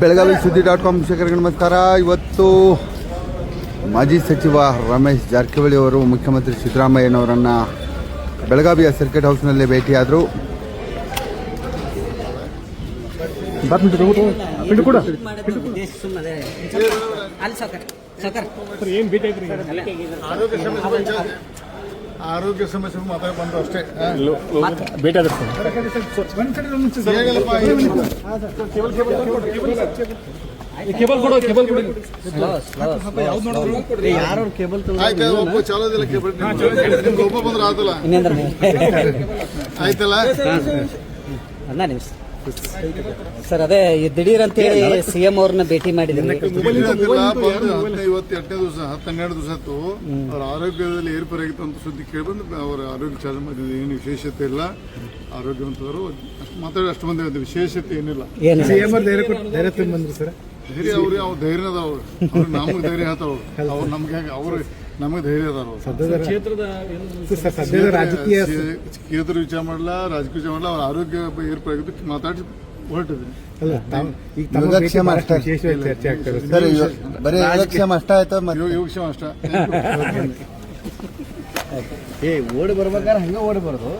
ಬೆಳಗಾವಿ ಸುದ್ದಿ.com ವೀಕ್ಷಕರಿಗೆ ನಮಸ್ಕಾರ. ಇವತ್ತು ಮಾಜಿ ಸಚಿವ ರಮೇಶ್ ಜಾರಕಿಹೊಳಿ ಅವರು ಮುಖ್ಯಮಂತ್ರಿ ಸಿದ್ದರಾಮಯ್ಯನವರನ್ನು ಬೆಳಗಾವಿಯ ಸರ್ಕಿಟ್ ಹೌಸ್ನಲ್ಲಿ ಭೇಟಿಯಾದರು. ಆರೋಗ್ಯ ಸಮಸ್ಯೆ ಮಾತ್ರ ಬಂದು ಅಷ್ಟೇ ಭೇಟಿ ಆದ್ರೆ ಚಲೋದಿಲ್ಲ ಕೇಬಲ್ ಒಬ್ಬ ಬಂದ್ರೆ ಆತಲ್ಲ ಆಯ್ತಲ್ಲ. ಸರ್ ಅದೇ ದಿಢೀರ್ ಅಂತೇಳಿ ಸಿಎಂ ಅವ್ರನ್ನ ಭೇಟಿ ಮಾಡಿದ್ರು. ಇವತ್ತು 8ನೇ ದಿವಸ 12 ದಿವಸ ಆಯ್ತು. ಅವ್ರ ಆರೋಗ್ಯದಲ್ಲಿ ಏರ್ಪೇರಾಗಿತ್ತು ಅಂತ ಸುದ್ದಿ ಕೇಳಿಬಂದು ಅವರ ಆರೋಗ್ಯ ಚಾಲನೆ ಮಾಡಿದ್ರು. ಏನು ವಿಶೇಷತೆ ಇಲ್ಲ, ಆರೋಗ್ಯವಂತವರು ಅಷ್ಟು ಮಾತಾಡಿ ಅಷ್ಟು ಮಂದಿ ವಿಶೇಷತೆ ಏನಿಲ್ಲ. ಧೈರ್ಯ ತುಂಬಂದ್ರಿ ಸರ್. ಧೈರ್ಯ ಅವ್ರಿಗೆ ಅವ್ರ ಧೈರ್ಯ ಅದಾವ, ಅವ್ರು ನಮಗೆ ಧೈರ್ಯ ಹೇಳ್ತಾವ, ಅವ್ರು ನಮ್ಗೆ ಅವ್ರು ನಮಗೆ ಧೈರ್ಯ ಅದಾರ. ರಾಜಕೀಯ ಕ್ಷೇತ್ರ ವಿಚಾರ ಮಾಡಲ್ಲ, ರಾಜಕೀಯ ವಿಚಾರ ಮಾಡಲ್ಲ, ಅವ್ರ ಆರೋಗ್ಯ ಏರ್ಪೇರಾಗಿದ್ದು ಮಾತಾಡಿ ಹೊರಟಿದ್ರಿ. ಯೋಗಕ್ಷೇಮ ಅಷ್ಟೇ ಚರ್ಚೆ ಆಗ್ತದೆ ಸರ್. ಬರೀ ಯೋಗಕ್ಷೇಮ ಅಷ್ಟ ಆಯ್ತು. ಯೋಗಕ್ಷೇಮ ಅಷ್ಟ. ಓಡಿ ಬರ್ಬೇಕಾದ್ರೆ ಹಂಗೆ ಓಡಿ ಬರೋದು.